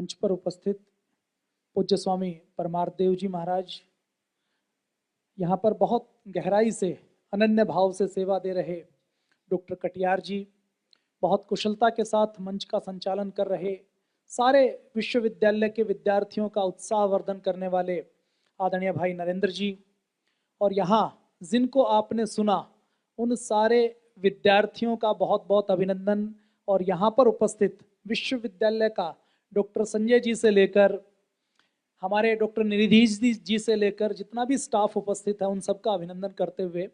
मंच पर उपस्थित पूज्य स्वामी परमार्थ देव जी महाराज, यहाँ पर बहुत गहराई से अनन्य भाव से सेवा दे रहे डॉक्टर कटियार जी, बहुत कुशलता के साथ मंच का संचालन कर रहे सारे विश्वविद्यालय के विद्यार्थियों का उत्साहवर्धन करने वाले आदरणीय भाई नरेंद्र जी, और यहाँ जिनको आपने सुना उन सारे विद्यार्थियों का बहुत बहुत अभिनंदन। और यहाँ पर उपस्थित विश्वविद्यालय का डॉक्टर संजय जी से लेकर हमारे डॉक्टर निधि जी से लेकर जितना भी स्टाफ उपस्थित है उन सबका अभिनंदन करते हुए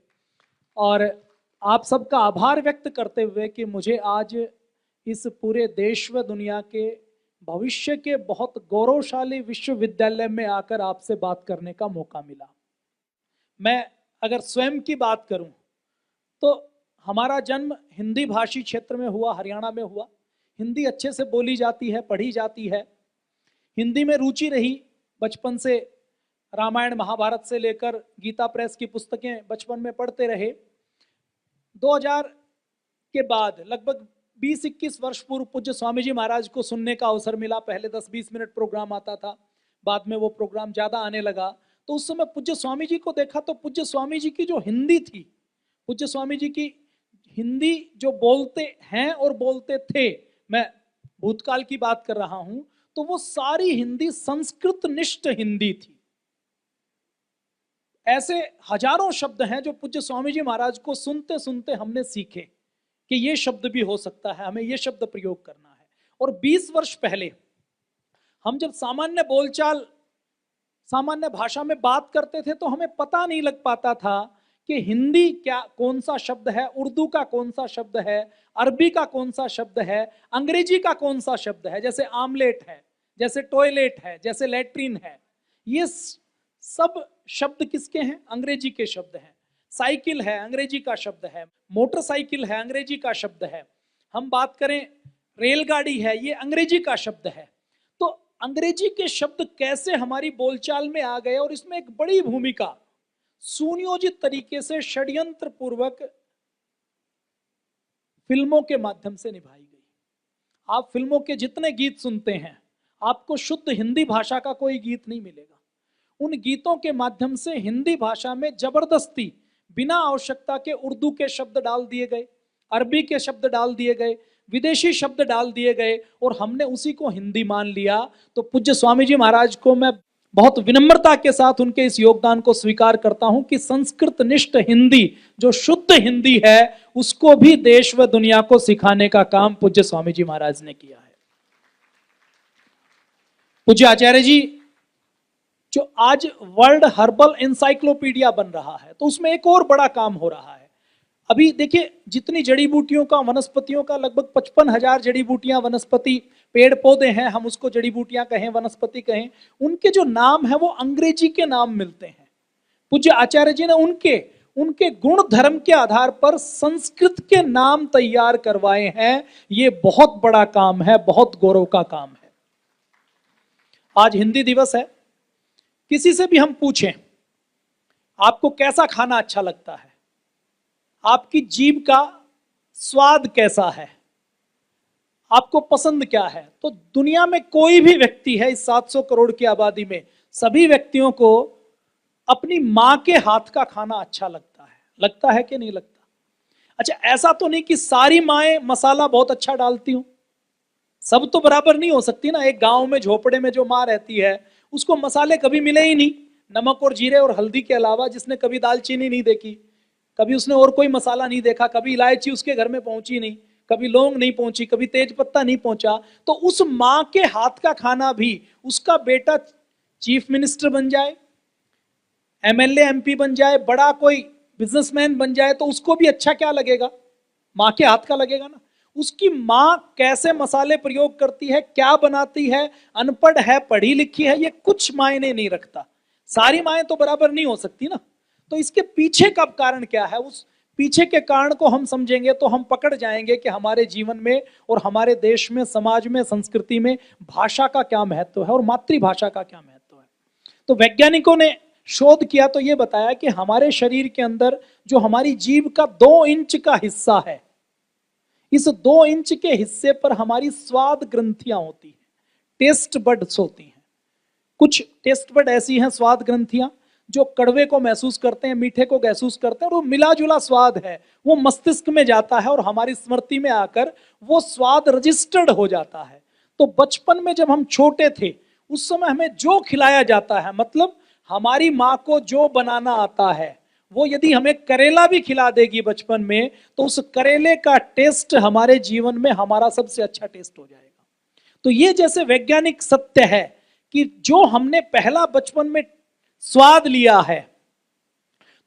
और आप सबका आभार व्यक्त करते हुए कि मुझे आज इस पूरे देश व दुनिया के भविष्य के बहुत गौरवशाली विश्वविद्यालय में आकर आपसे बात करने का मौका मिला। मैं अगर स्वयं की बात करूं तो हमारा जन्म हिंदी भाषी क्षेत्र में हुआ, हरियाणा में हुआ। हिंदी अच्छे से बोली जाती है, पढ़ी जाती है, हिंदी में रुचि रही बचपन से। रामायण महाभारत से लेकर गीता प्रेस की पुस्तकें बचपन में पढ़ते रहे। 2000 के बाद लगभग 20-21 वर्ष पूर्व पूज्य स्वामी जी महाराज को सुनने का अवसर मिला। पहले 10-20 मिनट प्रोग्राम आता था, बाद में वो प्रोग्राम ज्यादा आने लगा। तो उस समय पूज्य स्वामी जी को देखा तो पूज्य स्वामी जी की जो हिंदी थी, पूज्य स्वामी जी की हिंदी जो बोलते हैं और बोलते थे, मैं भूतकाल की बात कर रहा हूं, तो वो सारी हिंदी संस्कृत निष्ठ हिंदी थी। ऐसे हजारों शब्द हैं जो पूज्य स्वामी जी महाराज को सुनते सुनते हमने सीखे कि ये शब्द भी हो सकता है, हमें ये शब्द प्रयोग करना है। और 20 वर्ष पहले हम जब सामान्य बोलचाल, सामान्य भाषा में बात करते थे तो हमें पता नहीं लग पाता था कि हिंदी क्या, कौन सा शब्द है, उर्दू का कौन सा शब्द है, अरबी का कौन सा शब्द है, अंग्रेजी का कौन सा शब्द है। जैसे आमलेट है, जैसे टॉयलेट है, जैसे लैट्रिन है, ये सब शब्द किसके हैं? अंग्रेजी के शब्द हैं। साइकिल है, अंग्रेजी का शब्द है। मोटरसाइकिल है, अंग्रेजी का शब्द है। हम बात करें रेलगाड़ी है, ये अंग्रेजी का शब्द है। तो अंग्रेजी के शब्द कैसे हमारी बोलचाल में आ गए और इसमें एक बड़ी भूमिका सुनियोजित तरीके से षड्यंत्र पूर्वक फिल्मों के माध्यम से निभाई गई। आप फिल्मों के जितने गीत सुनते हैं, आपको शुद्ध हिंदी भाषा का कोई गीत नहीं मिलेगा। उन गीतों के माध्यम से हिंदी भाषा में जबरदस्ती बिना आवश्यकता के उर्दू के शब्द डाल दिए गए, अरबी के शब्द डाल दिए गए, विदेशी शब्द डाल दिए गए और हमने उसी को हिंदी मान लिया। तो पूज्य स्वामी जी महाराज को मैं बहुत विनम्रता के साथ उनके इस योगदान को स्वीकार करता हूं कि संस्कृत निष्ठ हिंदी जो शुद्ध हिंदी है उसको भी देश व दुनिया को सिखाने का काम पूज्य स्वामी जी महाराज ने किया है। पूज्य आचार्य जी जो आज वर्ल्ड हर्बल एनसाइक्लोपीडिया बन रहा है, तो उसमें एक और बड़ा काम हो रहा है। अभी देखिए जितनी जड़ी बूटियों का, वनस्पतियों का, लगभग 55,000 जड़ी बूटियां, वनस्पति, पेड़ पौधे हैं, हम उसको जड़ी बूटियां कहें, वनस्पति कहें, उनके जो नाम है वो अंग्रेजी के नाम मिलते हैं। पूज्य आचार्य जी ने उनके गुण धर्म के आधार पर संस्कृत के नाम तैयार करवाए हैं। ये बहुत बड़ा काम है, बहुत गौरव का काम है। आज हिंदी दिवस है। किसी से भी हम पूछें आपको कैसा खाना अच्छा लगता है, आपकी जीभ का स्वाद कैसा है, आपको पसंद क्या है, तो दुनिया में कोई भी व्यक्ति है इस 700 करोड़ की आबादी में, सभी व्यक्तियों को अपनी मां के हाथ का खाना अच्छा लगता है कि नहीं लगता? अच्छा, ऐसा तो नहीं कि सारी माएं मसाला बहुत अच्छा डालती हूं, सब तो बराबर नहीं हो सकती ना। एक गांव में झोपड़े में जो मां रहती है उसको मसाले कभी मिले ही नहीं, नमक और जीरे और हल्दी के अलावा, जिसने कभी दालचीनी नहीं देखी, कभी उसने और कोई मसाला नहीं देखा, कभी इलायची उसके घर में पहुंची नहीं, कभी लौंग नहीं पहुंची, कभी तेज पत्ता नहीं पहुंचा, तो उस मां के हाथ का खाना भी उसका बेटा चीफ मिनिस्टर बन जाए, एमएलए एमपी बन जाए, बड़ा कोई बिजनेसमैन बन जाए, तो उसको भी अच्छा क्या लगेगा? मां के हाथ का लगेगा ना। उसकी मां कैसे मसाले प्रयोग करती है, क्या बनाती है, अनपढ़ है, पढ़ी लिखी है, ये कुछ मायने नहीं रखता। सारी माएं तो बराबर नहीं हो सकती ना। तो इसके पीछे का कारण क्या है, उस पीछे के कारण को हम समझेंगे तो हम पकड़ जाएंगे कि हमारे जीवन में और हमारे देश में, समाज में, संस्कृति में भाषा का क्या महत्व है और मातृभाषा का क्या महत्व है। तो वैज्ञानिकों ने शोध किया तो यह बताया कि हमारे शरीर के अंदर जो हमारी जीभ का 2 इंच का हिस्सा है, इस 2 इंच के हिस्से पर हमारी स्वाद ग्रंथियां होती हैं, टेस्ट बड्स होती हैं। कुछ टेस्ट बड ऐसी हैं, स्वाद ग्रंथियां, जो कड़वे को महसूस करते हैं, मीठे को महसूस करते हैं, और वो मिला जुला स्वाद है, वो मस्तिष्क में जाता है और हमारी स्मृति में आकर वो स्वाद रजिस्टर्ड हो जाता है। तो बचपन में जब हम छोटे थे उस समय हमें जो खिलाया जाता है, मतलब हमारी माँ को जो बनाना आता है, वो यदि हमें करेला भी खिला देगी बचपन में, तो उस करेले का टेस्ट हमारे जीवन में हमारा सबसे अच्छा टेस्ट हो जाएगा। तो ये जैसे वैज्ञानिक सत्य है कि जो हमने पहला बचपन में स्वाद लिया है,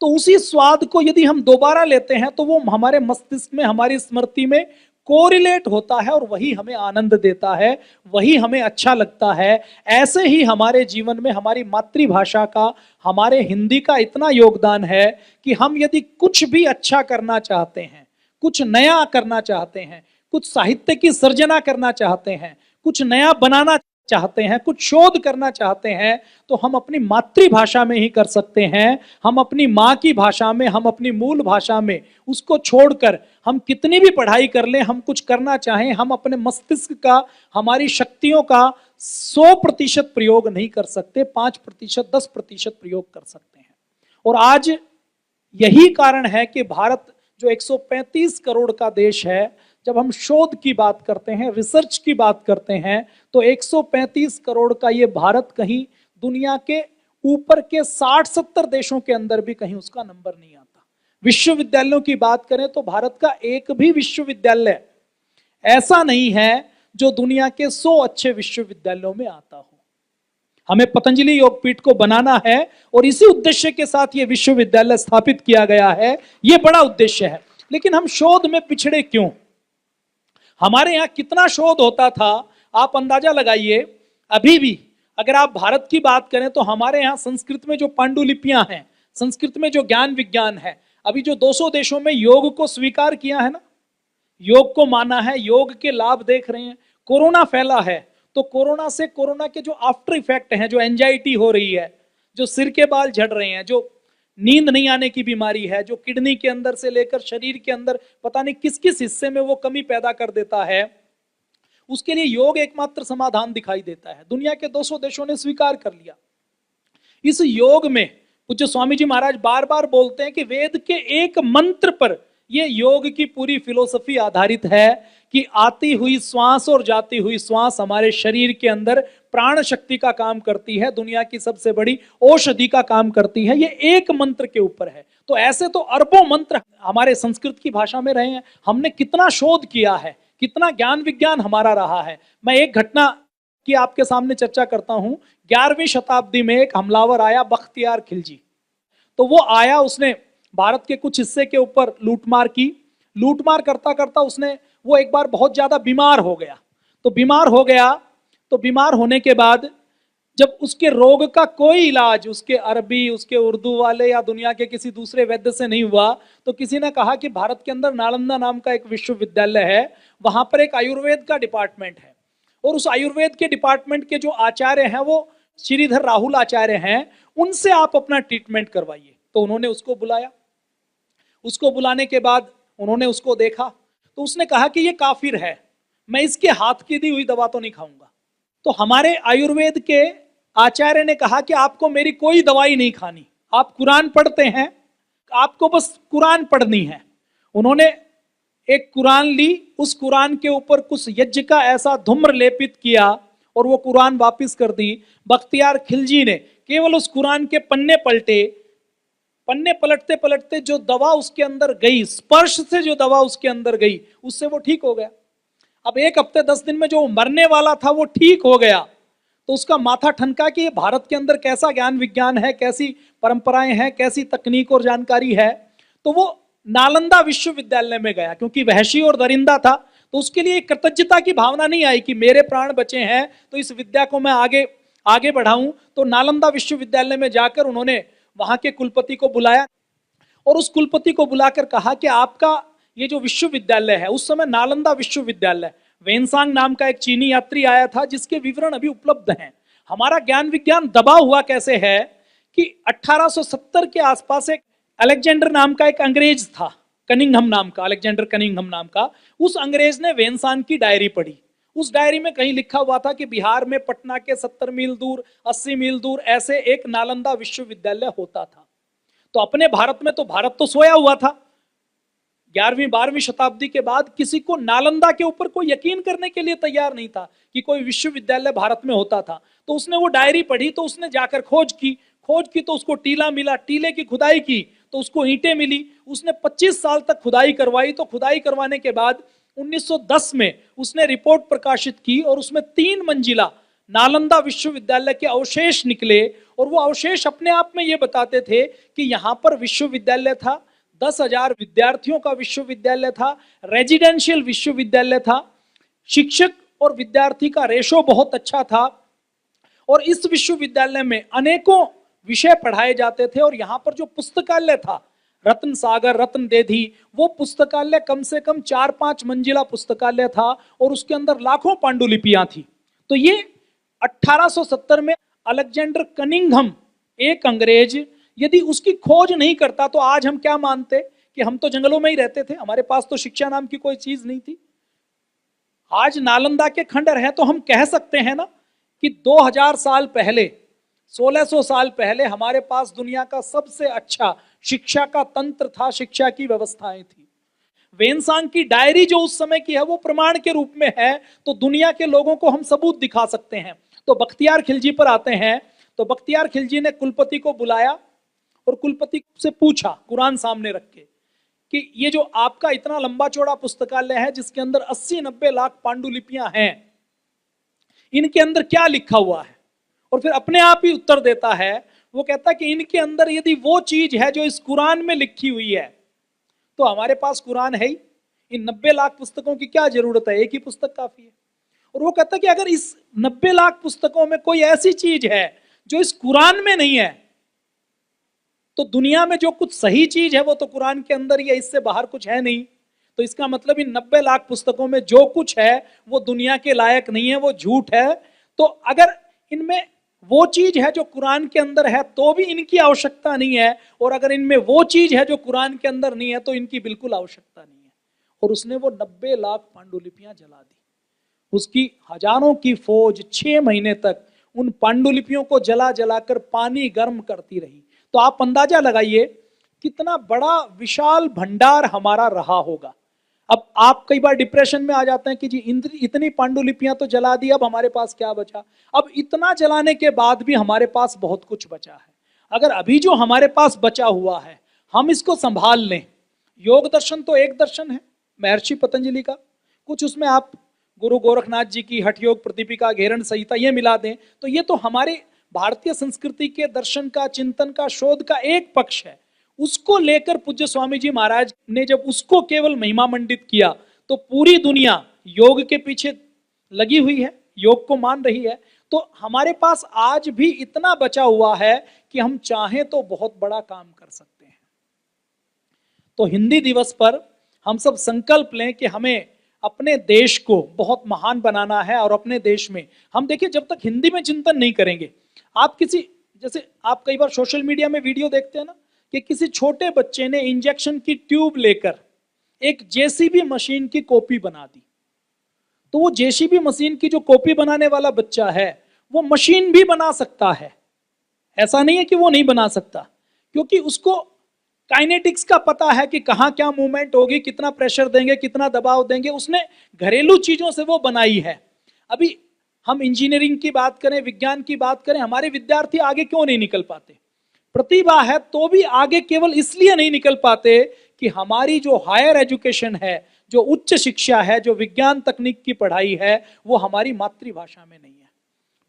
तो उसी स्वाद को यदि हम दोबारा लेते हैं तो वो हमारे मस्तिष्क में, हमारी स्मृति में कोरिलेट होता है और वही हमें आनंद देता है, वही हमें अच्छा लगता है। ऐसे ही हमारे जीवन में हमारी मातृभाषा का, हमारे हिंदी का इतना योगदान है कि हम यदि कुछ भी अच्छा करना चाहते हैं, कुछ नया करना चाहते हैं, कुछ साहित्य की सर्जना करना चाहते हैं, कुछ नया बनाना चाहते हैं, कुछ शोध करना चाहते हैं, तो हम अपनी मातृभाषा में ही कर सकते हैं। हम अपनी माँ की भाषा में, हम अपनी मूल भाषा में, उसको छोड़कर हम कितनी भी पढ़ाई कर लें, हम कुछ करना चाहें, हम अपने मस्तिष्क का, हमारी शक्तियों का 100% प्रयोग नहीं कर सकते, 5%, 10% प्रयोग कर सकते हैं। और आज यही कारण है कि भारत जो 135 करोड़ का देश है, जब हम शोध की बात करते हैं, रिसर्च की बात करते हैं, तो 135 करोड़ का ये भारत कहीं दुनिया के ऊपर के 60-70 देशों के अंदर भी कहीं उसका नंबर नहीं आता। विश्वविद्यालयों की बात करें तो भारत का एक भी विश्वविद्यालय ऐसा नहीं है जो दुनिया के 100 अच्छे विश्वविद्यालयों में आता हो। हमें पतंजलि योगपीठ को बनाना है और इसी उद्देश्य के साथ ये विश्वविद्यालय स्थापित किया गया है, ये बड़ा उद्देश्य है। लेकिन हम शोध में पिछड़े क्यों? हमारे यहाँ कितना शोध होता था, आप अंदाजा लगाइए। अभी भी अगर आप भारत की बात करें तो हमारे यहाँ संस्कृत में जो पांडुलिपियां हैं, संस्कृत में जो ज्ञान विज्ञान है, अभी जो 200 देशों में योग को स्वीकार किया है ना, योग को माना है, योग के लाभ देख रहे हैं। कोरोना फैला है तो कोरोना से, कोरोना के जो आफ्टर इफेक्ट हैं, जो एंजाइटी हो रही है, जो सिर के बाल झड़ रहे हैं, जो नींद नहीं आने की बीमारी है, जो किडनी के अंदर से लेकर शरीर के अंदर पता नहीं किस किस हिस्से में वो कमी पैदा कर देता है, उसके लिए योग एकमात्र समाधान दिखाई देता है। दुनिया के 200 देशों ने स्वीकार कर लिया। इस योग में पूज्य स्वामी जी महाराज बार बार बोलते हैं कि वेद के एक मंत्र पर ये योग की पूरी फिलोसफी आधारित है कि आती हुई श्वास और जाती हुई श्वास हमारे शरीर के अंदर प्राण शक्ति का काम करती है, दुनिया की सबसे बड़ी औषधि का काम करती है। ये एक मंत्र के ऊपर है। तो ऐसे तो अरबों मंत्र हमारे संस्कृत की भाषा में रहे हैं। हमने कितना शोध किया है, कितना ज्ञान विज्ञान हमारा रहा है। मैं एक घटना की आपके सामने चर्चा करता हूं। 11वीं शताब्दी में एक हमलावर आया, बख्तियार खिलजी। तो वो आया, उसने भारत के कुछ हिस्से के ऊपर लूटमार की। लूटमार करता करता उसने, वो एक बार बहुत ज्यादा बीमार हो गया। तो बीमार होने के बाद जब उसके रोग का कोई इलाज उसके अरबी, उसके उर्दू वाले या दुनिया के किसी दूसरे वैद्य से नहीं हुआ, तो किसी ने कहा कि भारत के अंदर नालंदा नाम का एक विश्वविद्यालय है, वहां पर एक आयुर्वेद का डिपार्टमेंट है, और उस आयुर्वेद के डिपार्टमेंट के जो आचार्य हैं वो श्रीधर राहुल आचार्य हैं, उनसे आप अपना ट्रीटमेंट करवाइए। तो उन्होंने उसको बुलाया। उसको बुलाने के बाद उन्होंने उसको देखा, तो उसने कहा कि ये काफिर है, मैं इसके हाथ की दी हुई दवा तो नहीं खाऊंगा। तो हमारे आयुर्वेद के आचार्य ने कहा कि आपको मेरी कोई दवाई नहीं खानी, आप कुरान पढ़ते हैं, आपको बस कुरान पढ़नी है। उन्होंने एक कुरान ली, उस कुरान के ऊपर कुछ यज्ञ का ऐसा धूम्र लेपित किया और वो कुरान वापिस कर दी। बख्तियार खिलजी ने केवल उस कुरान के पन्ने पलटे, पन्ने पलटते पलटते जो दवा उसके अंदर गई, स्पर्श से जो दवा उसके अंदर गई, उससे वो ठीक हो गया। अब 1 हफ्ते 10 दिन में जो मरने वाला था वो ठीक हो गया। तो उसका माथा ठनका कि ये भारत के अंदर कैसा ज्ञान विज्ञान है, कैसी परंपराएं हैं, कैसी तकनीक और जानकारी है। तो वो नालंदा विश्वविद्यालय में गया, क्योंकि वहशी और दरिंदा था, तो उसके लिए कृतज्ञता की भावना नहीं आई कि मेरे प्राण बचे हैं तो इस विद्या को मैं आगे बढ़ाऊं। तो नालंदा विश्वविद्यालय में जाकर उन्होंने वहां के कुलपति को बुलाया और उस कुलपति को बुलाकर कहा कि आपका ये जो विश्वविद्यालय है, उस समय नालंदा विश्वविद्यालय, वेनसांग नाम का एक चीनी यात्री आया था जिसके विवरण अभी उपलब्ध हैं। हमारा ज्ञान विज्ञान दबा हुआ कैसे है कि 1870 के आसपास एक अलेक्जेंडर नाम का एक अंग्रेज था, कनिंघम नाम का, अलेक्जेंडर कनिंघम नाम का। उस अंग्रेज ने वेनसांग की डायरी पढ़ी। उस डायरी में कहीं लिखा हुआ था कि बिहार में पटना के 70 मील दूर, 80 मील दूर ऐसे एक नालंदा विश्वविद्यालय होता था। तो अपने भारत में तो भारत तो सोया हुआ था। 11वीं 12वीं शताब्दी के बाद किसी को नालंदा के ऊपर कोई यकीन करने के लिए तैयार नहीं था कि कोई विश्वविद्यालय भारत में होता था। तो उसने वो डायरी पढ़ी, तो उसने जाकर खोज की तो उसको टीला मिला, टीले की खुदाई की तो उसको ईंटें मिली। उसने 25 साल तक खुदाई करवाई। तो खुदाई करवाने के बाद 1910 में उसने रिपोर्ट प्रकाशित की और उसमें 3 मंजिला नालंदा विश्वविद्यालय के अवशेष निकले। और वो अवशेष अपने आप में ये बताते थे कि यहां पर विश्वविद्यालय था, 10,000 विद्यार्थियों का विश्वविद्यालय था, रेजिडेंशियल विश्वविद्यालय था, शिक्षक और विद्यार्थी का रेशो बहुत अच्छा था और इस विश्वविद्यालय में अनेकों विषय पढ़ाए जाते थे। और यहां पर जो पुस्तकालय था, रत्न सागर, रत्न देधी, वो पुस्तकालय कम से कम 4-5 मंजिला पुस्तकालय था और उसके अंदर लाखों पांडुलिपियां थी। तो ये 1870 में अलेक्जेंडर कनिंघम, एक अंग्रेज, यदि उसकी खोज नहीं करता तो आज हम क्या मानते कि हम तो जंगलों में ही रहते थे, हमारे पास तो शिक्षा नाम की कोई चीज नहीं थी। आज नालंदा के खंडर हैं तो हम कह सकते हैं ना कि 2000 साल पहले, 1600 साल पहले हमारे पास दुनिया का सबसे अच्छा शिक्षा का तंत्र था, शिक्षा की व्यवस्थाएं थी। वेनसांग की डायरी जो उस समय की है वो प्रमाण के रूप में है, तो दुनिया के लोगों को हम सबूत दिखा सकते हैं। तो बख्तियार खिलजी पर आते हैं। तो बख्तियार खिलजी ने कुलपति को बुलाया और कुलपति से पूछा कुरान सामने रख के कि ये जो आपका इतना लंबा चौड़ा पुस्तकालय है जिसके अंदर 80-90 लाख पांडुलिपियां हैं, इनके अंदर क्या लिखा हुआ है? और फिर अपने आप ही उत्तर देता है। वो कहता है कि इनके अंदर यदि वो चीज है जो इस कुरान में लिखी हुई है तो हमारे पास कुरान है ही, इन 90 लाख पुस्तकों की क्या जरूरत है, एक ही पुस्तक काफी है। और वो कहता है कि अगर इस 90 लाख पुस्तकों में कोई ऐसी चीज है जो इस कुरान में नहीं है तो दुनिया में जो कुछ सही चीज है वो तो कुरान के अंदर ही है, इससे बाहर कुछ है नहीं। तो इसका मतलब इन 90 लाख पुस्तकों में जो कुछ है वो दुनिया के लायक नहीं है, वो झूठ है। तो अगर इनमें वो चीज है जो कुरान के अंदर है तो भी इनकी आवश्यकता नहीं है, और अगर इनमें वो चीज है जो कुरान के अंदर नहीं है तो इनकी बिल्कुल आवश्यकता नहीं है। और उसने वो 90 लाख पांडुलिपियां जला दी। उसकी हजारों की फौज 6 महीने तक उन पांडुलिपियों को जला जलाकर पानी गर्म करती रही। तो आप अंदाजा लगाइए कितना बड़ा विशाल भंडार हमारा रहा होगा। अब आप कई बार डिप्रेशन में आ जाते हैं कि जी इतनी पांडुलिपियां तो जला दी, अब हमारे पास क्या बचा? अब इतना जलाने के बाद भी हमारे पास बहुत कुछ बचा है। अगर अभी जो हमारे पास बचा हुआ है हम इसको संभाल लें, योग दर्शन तो एक दर्शन है महर्षि पतंजलि का, कुछ उसमें आप गुरु गोरखनाथ जी की हठ योग प्रतिपिका, घेरण संहिता ये मिला दें तो ये तो हमारे भारतीय संस्कृति के दर्शन का, चिंतन का, शोध का एक पक्ष है। उसको लेकर पूज्य स्वामी जी महाराज ने जब उसको केवल महिमा मंडित किया तो पूरी दुनिया योग के पीछे लगी हुई है, योग को मान रही है। तो हमारे पास आज भी इतना बचा हुआ है कि हम चाहें तो बहुत बड़ा काम कर सकते हैं। तो हिंदी दिवस पर हम सब संकल्प लें कि हमें अपने देश को बहुत महान बनाना है। और अपने देश में हम देखिए, जब तक हिंदी में चिंतन नहीं करेंगे, आप किसी, जैसे आप कई बार सोशल मीडिया में वीडियो देखते हैं ना कि किसी छोटे बच्चे ने इंजेक्शन की ट्यूब लेकर एक जेसीबी मशीन की कॉपी बना दी। तो वो जेसीबी मशीन की जो कॉपी बनाने वाला बच्चा है वो मशीन भी बना सकता है, ऐसा नहीं है कि वो नहीं बना सकता, क्योंकि उसको काइनेटिक्स का पता है कि कहां क्या मूवमेंट होगी, कितना प्रेशर देंगे, कितना दबाव देंगे, उसने घरेलू चीजों से वो बनाई है। अभी हम इंजीनियरिंग की बात करें, विज्ञान की बात करें, हमारे विद्यार्थी आगे क्यों नहीं निकल पाते? प्रतिभा है तो भी आगे केवल इसलिए नहीं निकल पाते कि हमारी जो हायर एजुकेशन है, जो उच्च शिक्षा है, जो विज्ञान तकनीक की पढ़ाई है, वो हमारी मातृभाषा में नहीं है।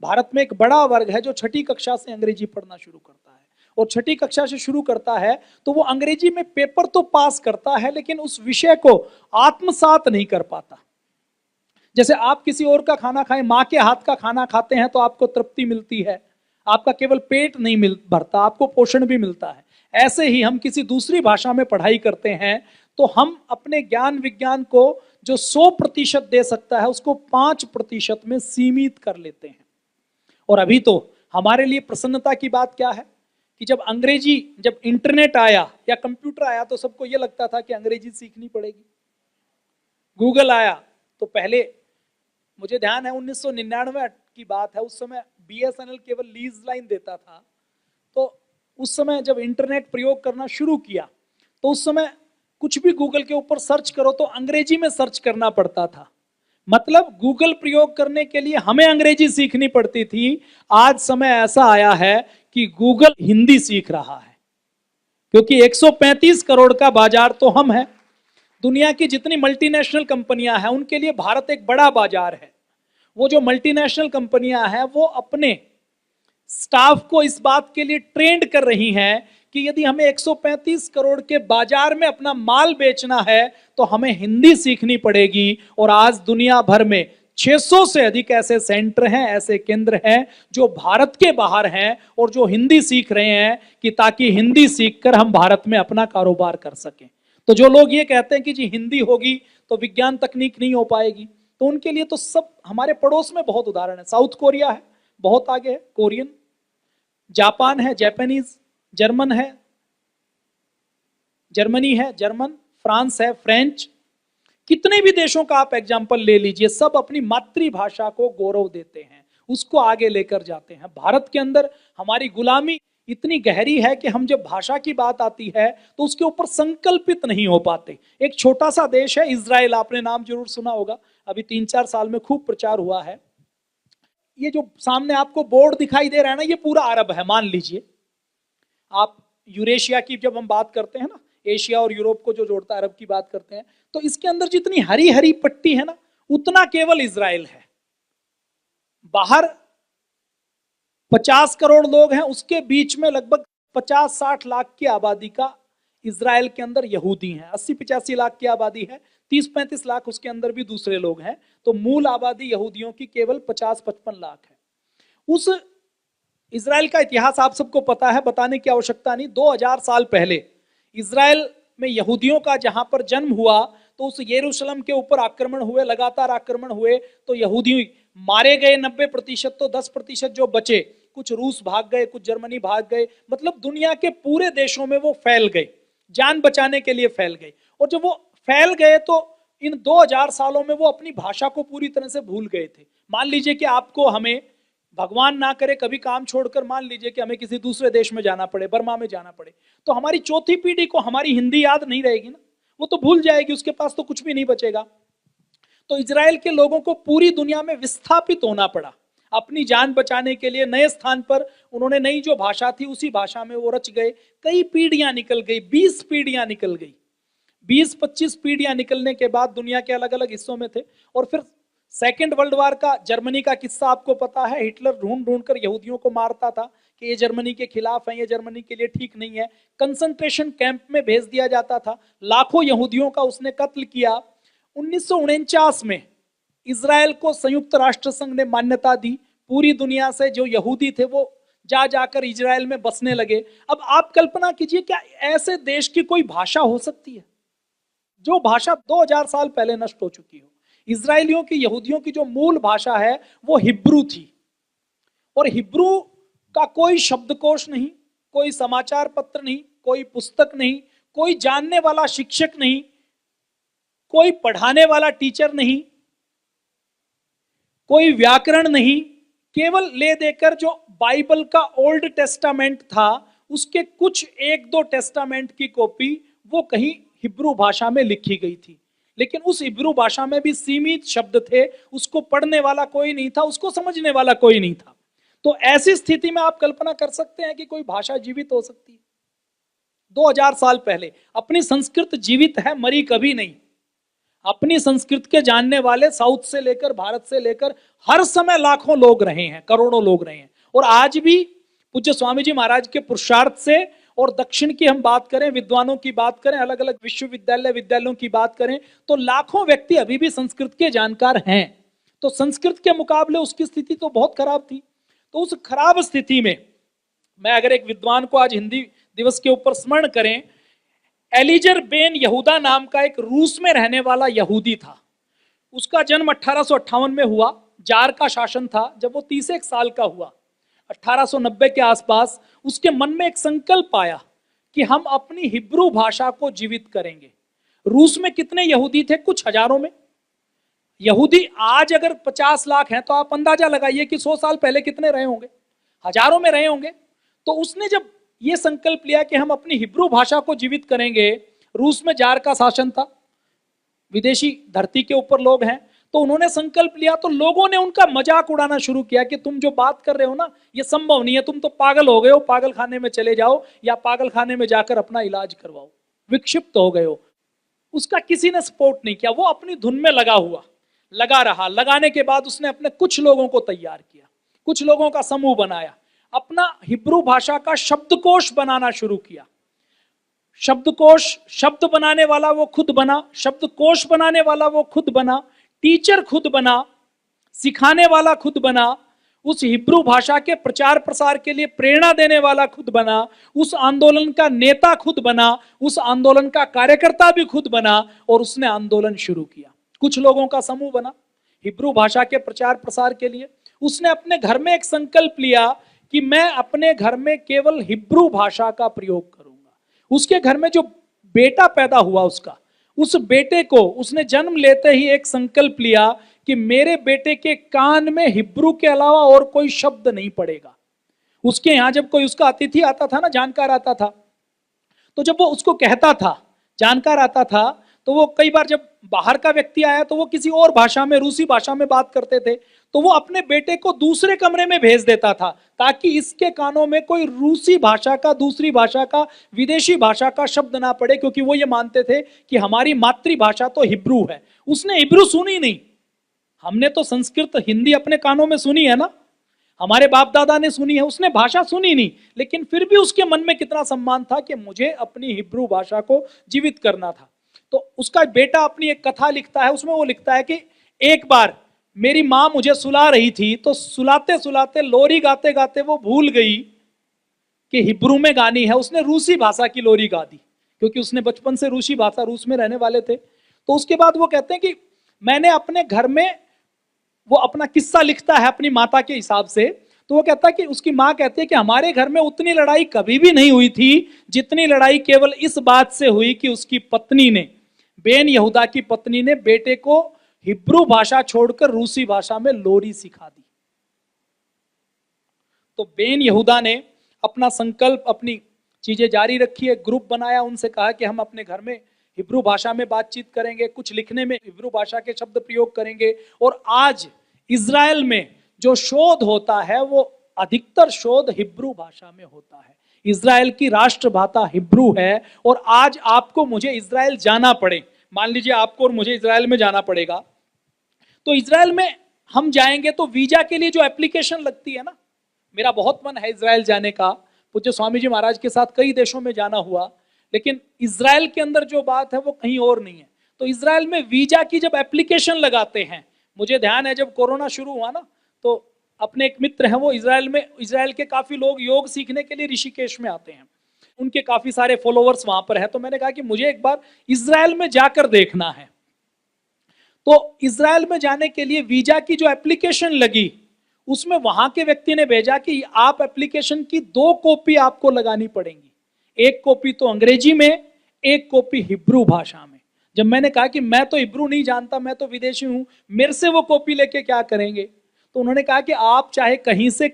भारत में एक बड़ा वर्ग है जो 6ठी कक्षा से अंग्रेजी पढ़ना शुरू करता है, और 6ठी कक्षा से शुरू करता है तो वो अंग्रेजी में पेपर तो पास करता है लेकिन उस विषय को आत्मसात नहीं कर पाता। जैसे आप किसी और का खाना खाएं, माँ के हाथ का खाना खाते हैं तो आपको तृप्ति मिलती है, आपका केवल पेट नहीं भरता, आपको पोषण भी मिलता है। ऐसे ही हम किसी दूसरी भाषा में पढ़ाई करते हैं तो हम अपने ज्ञान विज्ञान को जो 100% दे सकता है उसको 5% में सीमित कर लेते हैं। और अभी तो हमारे लिए प्रसन्नता की बात क्या है कि जब इंटरनेट आया या कंप्यूटर आया तो सबको यह लगता था कि अंग्रेजी सीखनी पड़ेगी। गूगल आया तो पहले मुझे ध्यान है 1999 की बात है, उस समय बीएसएनएल केवल लीज लाइन देता था। तो उस समय जब इंटरनेट प्रयोग करना शुरू किया तो उस समय कुछ भी गूगल के ऊपर सर्च करो तो अंग्रेजी में सर्च करना पड़ता था। मतलब गूगल प्रयोग करने के लिए हमें अंग्रेजी सीखनी पड़ती थी। आज समय ऐसा आया है कि गूगल हिंदी सीख रहा है, क्योंकि 135 करोड़ का बाजार तो हम हैं। दुनिया की जितनी मल्टीनेशनल कंपनियां हैं उनके लिए भारत एक बड़ा बाजार है। वो जो मल्टीनेशनल कंपनियां हैं वो अपने स्टाफ को इस बात के लिए ट्रेंड कर रही हैं कि यदि हमें 135 करोड़ के बाजार में अपना माल बेचना है तो हमें हिंदी सीखनी पड़ेगी। और आज दुनिया भर में 600 से अधिक ऐसे सेंटर हैं, ऐसे केंद्र हैं जो भारत के बाहर हैं और जो हिंदी सीख रहे हैं कि ताकि हिंदी सीखकर हम भारत में अपना कारोबार कर सकें। तो जो लोग ये कहते हैं कि जी हिंदी होगी तो विज्ञान तकनीक नहीं हो पाएगी, तो उनके लिए तो सब हमारे पड़ोस में बहुत उदाहरण है। साउथ कोरिया है, बहुत आगे है, कोरियन। जापान है, जापानीज। जर्मन है, जर्मनी है, जर्मन। फ्रांस है, फ्रेंच। कितने भी देशों का आप एग्जाम्पल ले लीजिए, सब अपनी मातृभाषा को गौरव देते हैं, उसको आगे लेकर जाते हैं। भारत के अंदर हमारी गुलामी इतनी गहरी है कि हम जब भाषा की बात आती है तो उसके ऊपर संकल्पित नहीं हो पाते। एक छोटा सा देश है इजराइल, आपने नाम जरूर सुना होगा, अभी 3-4 साल में खूब प्रचार हुआ है। ये जो सामने आपको बोर्ड दिखाई दे रहा है ना, ये पूरा अरब है। मान लीजिए आप यूरेशिया की जब हम बात करते हैं ना, एशिया और यूरोप को जो जोड़ता है, अरब की बात करते हैं, तो इसके अंदर जितनी हरी हरी पट्टी है ना, उतना केवल इजराइल है। बाहर 50 करोड़ लोग हैं, उसके बीच में लगभग 50-60 लाख की आबादी का इजराइल के अंदर यहूदी हैं। 80-85 लाख की आबादी है, 30-35 लाख उसके अंदर भी दूसरे लोग हैं। तो मूल आबादी यहूदियों की केवल 50-55 लाख है। उस इजराइल का इतिहास आप सबको पता है, बताने की आवश्यकता नहीं। 2000 साल पहले इजराइल में यहूदियों का जहां पर जन्म हुआ तो उस यरूशलेम के ऊपर आक्रमण हुए, लगातार आक्रमण हुए, तो यहूदी मारे गए 90%, तो 10% जो बचे, कुछ रूस भाग गए, कुछ जर्मनी भाग गए। मतलब दुनिया के पूरे देशों में वो फैल गए, जान बचाने के लिए फैल गए। और जब वो फैल गए तो इन 2000 सालों में वो अपनी भाषा को पूरी तरह से भूल गए थे। मान लीजिए कि आपको, हमें, भगवान ना करे कभी काम छोड़कर मान लीजिए कि हमें किसी दूसरे देश में जाना पड़े, बर्मा में जाना पड़े, तो हमारी चौथी पीढ़ी को हमारी हिंदी याद नहीं रहेगी ना, वो तो भूल जाएगी, उसके पास तो कुछ भी नहीं बचेगा। तो इजराइल के लोगों को पूरी दुनिया में विस्थापित होना पड़ा अपनी जान बचाने के लिए। नए स्थान पर उन्होंने नई जो भाषा थी उसी भाषा में वो रच गए। कई पीढ़ियां निकल गई, 20 पीढ़ियां निकल गई। 20-25 पीढ़ियां निकलने के बाद दुनिया के अलग अलग हिस्सों में थे। और फिर सेकेंड वर्ल्ड वार का जर्मनी का किस्सा आपको पता है। हिटलर ढूंढ ढूंढ कर यहूदियों को मारता था कि ये जर्मनी के खिलाफ है, ये जर्मनी के लिए ठीक नहीं है। कंसंट्रेशन कैंप में भेज दिया जाता था, लाखों यहूदियों का उसने कत्ल किया। 1949 में इजराइल को संयुक्त राष्ट्र संघ ने मान्यता दी। पूरी दुनिया से जो यहूदी थे वो जा जाकर इजराइल में बसने लगे। अब आप कल्पना कीजिए, क्या ऐसे देश की कोई भाषा हो सकती है जो भाषा 2000 साल पहले नष्ट हो चुकी हो? इजरायलियों की, यहूदियों की जो मूल भाषा है वो हिब्रू थी। और हिब्रू का कोई शब्दकोश नहीं, कोई समाचार पत्र नहीं, कोई पुस्तक नहीं, कोई जानने वाला शिक्षक नहीं, कोई पढ़ाने वाला टीचर नहीं, कोई व्याकरण नहीं। केवल ले देकर जो बाइबल का ओल्ड टेस्टामेंट था उसके कुछ 1-2 टेस्टामेंट की कॉपी वो कहीं हिब्रू भाषा में लिखी गई थी। लेकिन उस हिब्रू भाषा में भी सीमित शब्द थे, उसको पढ़ने वाला कोई नहीं था, उसको समझने वाला कोई नहीं था। तो ऐसी स्थिति में आप कल्पना कर सकते हैं कि कोई भाषा जीवित हो सकती है 2000 साल पहले। अपनी संस्कृत जीवित है, मरी कभी नहीं। अपनी संस्कृत के जानने वाले साउथ से लेकर, भारत से लेकर हर समय लाखों लोग रहे हैं, करोड़ों लोग रहे हैं। और आज भी पूज्य स्वामी जी महाराज के पुरुषार्थ से, और दक्षिण की हम बात करें, विद्वानों की बात करें, अलग अलग विश्वविद्यालय, विद्यालयों की बात करें, तो लाखों व्यक्ति अभी भी संस्कृत के जानकार हैं। तो संस्कृत के मुकाबले उसकी स्थिति तो बहुत खराब थी। तो उस खराब स्थिति में मैं अगर एक विद्वान को आज हिंदी दिवस के ऊपर स्मरण करें, एलिजर बेन यहूदा नाम का एक रूस में रहने वाला यहूदी था। उसका जन्म 1858 में हुआ। जार का शासन था। जब वो 31 साल का हुआ 1890 के आसपास, उसके मन में एक संकल्प आया कि हम अपनी हिब्रू भाषा को जीवित करेंगे। रूस में कितने यहूदी थे? कुछ हजारों में। यहूदी आज अगर 50 लाख हैं तो आप अंदाजा लगाइए कि 100 साल पहले कितने रहे होंगे, हजारों में रहे होंगे। तो उसने जब ये संकल्प लिया कि हम अपनी हिब्रू भाषा को जीवित करेंगे, रूस में जार का शासन था, विदेशी धरती के ऊपर लोग हैं, तो उन्होंने संकल्प लिया, तो लोगों ने उनका मजाक उड़ाना शुरू किया कि तुम जो बात कर रहे हो ना, ये संभव नहीं है, तुम तो पागल हो गए हो, पागल खाने में चले जाओ या पागल खाने में जाकर अपना इलाज करवाओ, विक्षिप्त हो गए हो। उसका किसी ने सपोर्ट नहीं किया, वो अपनी धुन में लगा रहा। लगाने के बाद उसने अपने कुछ लोगों को तैयार किया, कुछ लोगों का समूह बनाया, अपना हिब्रू भाषा का शब्दकोश बनाना शुरू किया। शब्दकोश, शब्द बनाने वाला वो खुद बना, शब्दकोश बनाने वाला वो खुद बना, टीचर खुद बना, सिखाने वाला खुद बना, उस हिब्रू भाषा के प्रचार प्रसार के लिए प्रेरणा देने वाला खुद बना, उस आंदोलन का नेता खुद बना, उस आंदोलन का कार्यकर्ता भी खुद बना, और उसने आंदोलन शुरू किया। कुछ लोगों का समूह बना हिब्रू भाषा के प्रचार प्रसार के लिए। उसने अपने घर में एक संकल्प लिया कि मैं अपने घर में केवल हिब्रू भाषा का प्रयोग करूंगा। उसके घर में जो बेटा पैदा हुआ उसका, उस बेटे को उसने जन्म लेते ही एक संकल्प लिया कि मेरे बेटे के कान में हिब्रू के अलावा और कोई शब्द नहीं पड़ेगा। उसके यहां जब कोई उसका अतिथि आता था ना, जानकार आता था, तो जब वो उसको कहता था, जानकार आता था, तो वो कई बार जब बाहर का व्यक्ति आया तो वो किसी और भाषा में, रूसी भाषा में बात करते थे, तो वो अपने बेटे को दूसरे कमरे में भेज देता था ताकि इसके कानों में कोई रूसी भाषा का, दूसरी भाषा का, विदेशी भाषा का शब्द ना पड़े, क्योंकि वो ये मानते थे कि हमारी मातृभाषा तो हिब्रू है। उसने हिब्रू सुनी नहीं, हमने तो संस्कृत, हिंदी अपने कानों में सुनी है ना, हमारे बाप दादा ने सुनी है, उसने भाषा सुनी नहीं, लेकिन फिर भी उसके मन में कितना सम्मान था कि मुझे अपनी हिब्रू भाषा को जीवित करना था। तो उसका बेटा अपनी एक कथा लिखता है, उसमें वो लिखता है कि एक बार मेरी माँ मुझे सुला रही थी, तो सुलाते सुलाते, लोरी गाते गाते वो भूल गई कि हिब्रू में गानी है, उसने रूसी भाषा की लोरी गा दी, क्योंकि उसने बचपन से रूसी भाषा, रूस में रहने वाले थे। तो उसके बाद वो कहते हैं कि मैंने अपने घर में, वो अपना किस्सा लिखता है अपनी माता के हिसाब से, तो वो कहता है कि उसकी माँ कहती है कि हमारे घर में उतनी लड़ाई कभी भी नहीं हुई थी जितनी लड़ाई केवल इस बात से हुई कि उसकी पत्नी ने, बेन यहूदा की पत्नी ने बेटे को हिब्रू भाषा छोड़कर रूसी भाषा में लोरी सिखा दी। तो बेन यहूदा ने अपना संकल्प, अपनी चीजें जारी रखी है, ग्रुप बनाया, उनसे कहा कि हम अपने घर में हिब्रू भाषा में बातचीत करेंगे, कुछ लिखने में हिब्रू भाषा के शब्द प्रयोग करेंगे। और आज इज़राइल में जो शोध होता है वो अधिकतर शोध हिब्रू भाषा में होता है। इज़राइल की राष्ट्रभाषा हिब्रू है, और आज आपको मुझे इज़राइल जाना पड़े, मान लीजिए आपको और मुझे इज़राइल में जाना पड़ेगा, तो इज़राइल में हम जाएंगे तो वीजा के लिए जो एप्लीकेशन लगती है ना, मेरा बहुत मन है इज़राइल जाने का, पूज्य स्वामी जी महाराज के साथ कई देशों में जाना हुआ, लेकिन इज़राइल के अंदर जो बात है वो कहीं और नहीं है। तो इज़राइल में वीजा की जब एप्लीकेशन लगाते हैं, मुझे ध्यान है जब कोरोना शुरू हुआ ना, तो अपने एक मित्र हैं वो इज़राइल के काफी लोग योग सीखने के लिए ऋषिकेश में आते हैं, उनके काफी सारे फॉलोवर्स वहां पर है। तो मैंने कहा कि मुझे एक बार इज़राइल में जाकर देखना है। तो इज़राइल में जाने के लिए वीजा की जो एप्लीकेशन लगी, उसमें वहां के व्यक्ति ने भेजा कि आप एप्लीकेशन की 2 कॉपी आपको लगानी पड़ेंगी, एक कॉपी तो अंग्रेजी में, एक कॉपी हिब्रू भाषा में। जब मैंने कहा कि मैं तो हिब्रू नहीं जानता, मैं तो विदेशी हूं, मेरे से वो कॉपी लेके क्या करेंगे, तो उन्होंने कहा कि आप चाहे कहीं से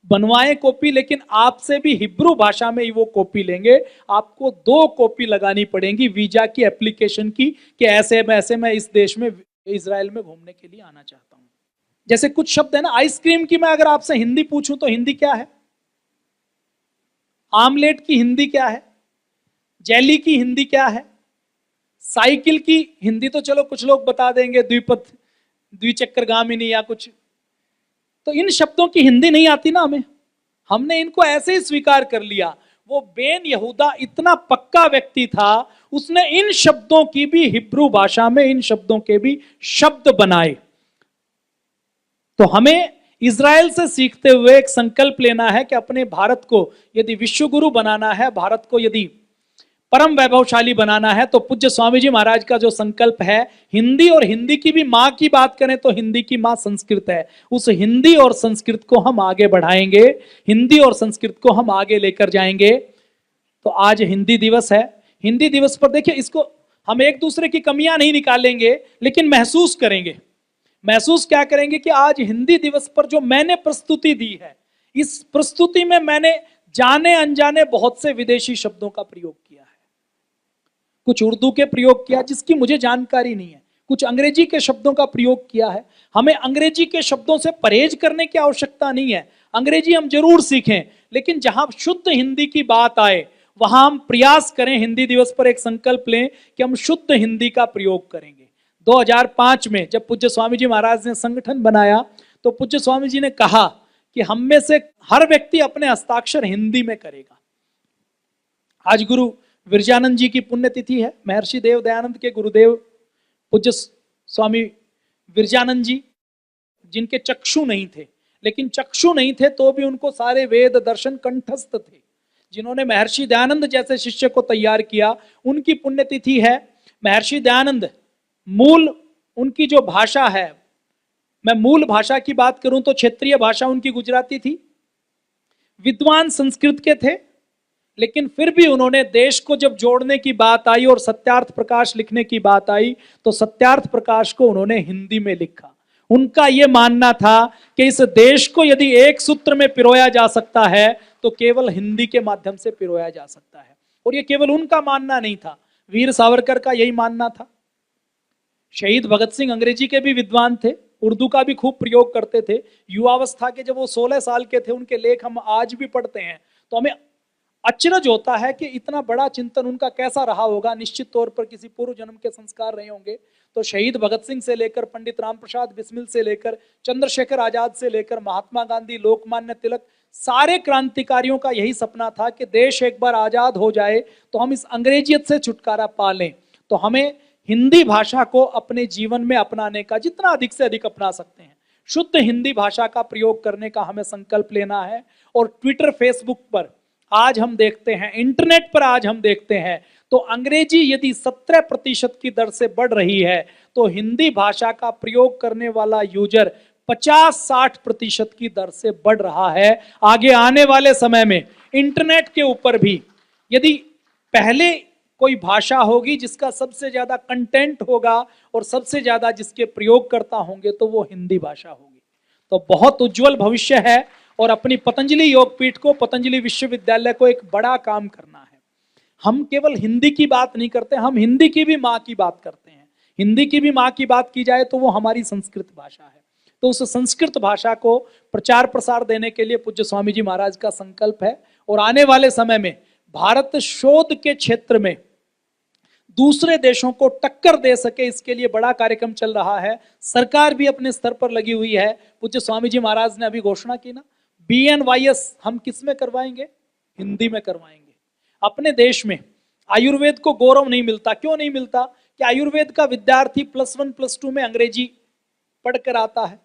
बनवाएं कॉपी, लेकिन आपसे भी हिब्रू भाषा में ही वो कॉपी लेंगे। आपको 2 कॉपी लगानी पड़ेंगी वीजा की एप्लीकेशन की, कि ऐसे मैं इस देश में, इज़राइल में घूमने के लिए आना चाहता हूं। जैसे कुछ शब्द है ना, आइसक्रीम की मैं अगर आपसे हिंदी पूछूं तो हिंदी क्या है, आमलेट की हिंदी क्या है, जेली की हिंदी क्या है, साइकिल की हिंदी तो चलो कुछ लोग बता देंगे, द्विपद, द्विचक्रगामिनी या कुछ, तो इन शब्दों की हिंदी नहीं आती ना हमें, हमने इनको ऐसे ही स्वीकार कर लिया। वो बेन यहूदा इतना पक्का व्यक्ति था, उसने इन शब्दों की भी हिब्रू भाषा में, इन शब्दों के भी शब्द बनाए। तो हमें इज़राइल से सीखते हुए एक संकल्प लेना है कि अपने भारत को यदि विश्व गुरु बनाना है, भारत को यदि परम वैभवशाली बनाना है, तो पूज्य स्वामी जी महाराज का जो संकल्प है, हिंदी और हिंदी की भी माँ की बात करें तो हिंदी की माँ संस्कृत है, उस हिंदी और संस्कृत को हम आगे बढ़ाएंगे, हिंदी और संस्कृत को हम आगे लेकर जाएंगे। तो आज हिंदी दिवस है, हिंदी दिवस पर देखिए, इसको हम एक दूसरे की कमियां नहीं निकालेंगे, लेकिन महसूस करेंगे। महसूस क्या करेंगे कि आज हिंदी दिवस पर जो मैंने प्रस्तुति दी है, इस प्रस्तुति में मैंने जाने अनजाने बहुत से विदेशी शब्दों का प्रयोग किया है। कुछ उर्दू के प्रयोग किया जिसकी मुझे जानकारी नहीं है, कुछ अंग्रेजी के शब्दों का प्रयोग किया है। हमें अंग्रेजी के शब्दों से परहेज करने की आवश्यकता नहीं है, अंग्रेजी हम जरूर सीखें, लेकिन जहां शुद्ध हिंदी की बात आए वहां हम प्रयास करें। हिंदी दिवस पर एक संकल्प लें कि हम शुद्ध हिंदी का प्रयोग करेंगे। 2005 में जब पूज्य स्वामी जी महाराज ने संगठन बनाया तो पूज्य स्वामी जी ने कहा कि हम में से हर व्यक्ति अपने हस्ताक्षर हिंदी में करेगा। आज गुरु विरजानंद जी की पुण्यतिथि है। महर्षि देव दयानंद के गुरुदेव पूज्य स्वामी विरजानंद जी, जिनके चक्षु नहीं थे, लेकिन चक्षु नहीं थे तो भी उनको सारे वेद दर्शन कंठस्थ थे, जिन्होंने महर्षि दयानंद जैसे शिष्य को तैयार किया, उनकी पुण्यतिथि है। महर्षि दयानंद मूल उनकी जो भाषा है, मैं मूल भाषा की बात करूं तो क्षेत्रीय भाषा उनकी गुजराती थी। विद्वान संस्कृत के थे, लेकिन फिर भी उन्होंने देश को जब जोड़ने की बात आई और सत्यार्थ प्रकाश लिखने की बात आई तो सत्यार्थ प्रकाश को उन्होंने हिंदी में लिखा। उनका यह मानना था कि इस देश को यदि एक सूत्र में पिरोया जा सकता है तो केवल हिंदी के माध्यम से पिरोया जा सकता है। और यह केवल उनका मानना नहीं था, वीर सावरकर का यही मानना था। शहीद भगत सिंह अंग्रेजी के भी विद्वान थे, उर्दू का भी खूब प्रयोग करते थे। युवावस्था के जब वो 16 साल के थे, उनके लेख हम आज भी पढ़ते हैं तो हमें अचरज होता है कि इतना बड़ा चिंतन उनका कैसा रहा होगा। निश्चित तौर पर किसी पूर्व जन्म के संस्कार रहे होंगे। तो शहीद भगत सिंह से लेकर पंडित राम प्रसाद बिस्मिल से लेकर चंद्रशेखर आजाद से लेकर महात्मा गांधी, लोकमान्य तिलक, सारे क्रांतिकारियों का यही सपना था कि देश एक बार आजाद हो जाए तो हम इस अंग्रेजियत से छुटकारा पा लें। तो हमें हिंदी भाषा को अपने जीवन में अपनाने का, जितना अधिक से अधिक अपना सकते हैं, शुद्ध हिंदी भाषा का प्रयोग करने का हमें संकल्प लेना है। और ट्विटर, फेसबुक पर आज हम देखते हैं, इंटरनेट पर आज हम देखते हैं तो अंग्रेजी यदि 17% की दर से बढ़ रही है तो हिंदी भाषा का प्रयोग करने वाला यूजर 50-60% की दर से बढ़ रहा है। आगे आने वाले समय में इंटरनेट के ऊपर भी यदि पहले कोई भाषा होगी जिसका सबसे ज्यादा कंटेंट होगा और सबसे ज्यादा जिसके प्रयोगकर्ता होंगे तो वो हिंदी भाषा होगी। तो बहुत उज्जवल भविष्य है और अपनी पतंजलि योगपीठ को, पतंजलि विश्वविद्यालय को एक बड़ा काम करना है। हम केवल हिंदी की बात नहीं करते, हम हिंदी की भी माँ की बात करते हैं। हिंदी की भी माँ की बात की जाए तो वो हमारी संस्कृत भाषा है। तो उस संस्कृत भाषा को प्रचार प्रसार देने के लिए पूज्य स्वामी जी महाराज का संकल्प है। और आने वाले समय में भारत शोध के क्षेत्र में दूसरे देशों को टक्कर दे सके, इसके लिए बड़ा कार्यक्रम चल रहा है। सरकार भी अपने स्तर पर लगी हुई है। पूज्य स्वामी जी महाराज ने अभी घोषणा की ना, BNYS हम किस में करवाएंगे? हिंदी में करवाएंगे। अपने देश में आयुर्वेद को गौरव नहीं मिलता। क्यों नहीं मिलता? कि आयुर्वेद का विद्यार्थी +1 +2 में अंग्रेजी पढ़कर आता है,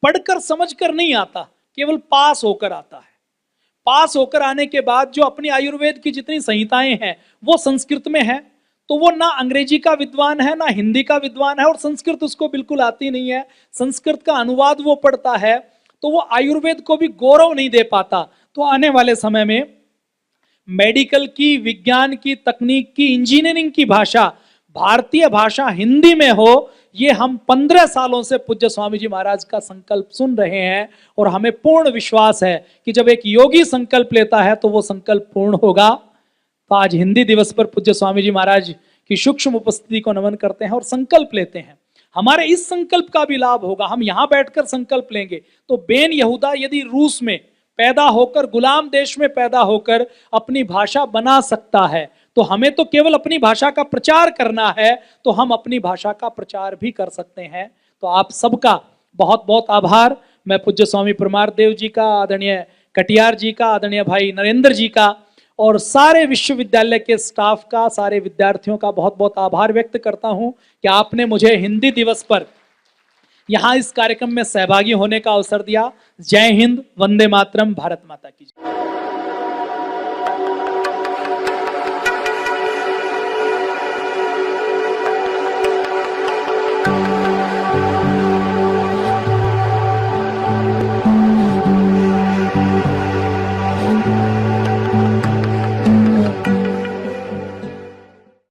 पढ़कर समझकर नहीं आता, केवल पास होकर आता है। पास होकर आने के बाद जो अपनी आयुर्वेद की जितनी संहिताएं हैं वो संस्कृत में है, तो वो ना अंग्रेजी का विद्वान है ना हिंदी का विद्वान है, और संस्कृत उसको बिल्कुल आती नहीं है। संस्कृत का अनुवाद वो पढ़ता है तो वो आयुर्वेद को भी गौरव नहीं दे पाता। तो आने वाले समय में मेडिकल की, विज्ञान की, तकनीक की, इंजीनियरिंग की भाषा, भारतीय भाषा हिंदी में हो, ये हम 15 सालों से पूज्य स्वामी जी महाराज का संकल्प सुन रहे हैं। और हमें पूर्ण विश्वास है कि जब एक योगी संकल्प लेता है तो वो संकल्प पूर्ण होगा। तो आज हिंदी दिवस पर पूज्य स्वामी जी महाराज की सूक्ष्म उपस्थिति को नमन करते हैं और संकल्प लेते हैं। हमारे इस संकल्प का भी लाभ होगा। हम यहां बैठकर संकल्प लेंगे तो बेन यहूदा यदि रूस में पैदा होकर, गुलाम देश में पैदा होकर अपनी भाषा बना सकता है, तो हमें तो केवल अपनी भाषा का प्रचार करना है, तो हम अपनी भाषा का प्रचार भी कर सकते हैं। तो आप सबका बहुत बहुत आभार। मैं पूज्य स्वामी परमार्थ देव जी का, आदरणीय कटियार जी का, आदरणीय भाई नरेंद्र जी का और सारे विश्वविद्यालय के स्टाफ का, सारे विद्यार्थियों का बहुत बहुत आभार व्यक्त करता हूं कि आपने मुझे हिंदी दिवस पर यहां इस कार्यक्रम में सहभागी होने का अवसर दिया। जय हिंद, वंदे मातरम, भारत माता की जय।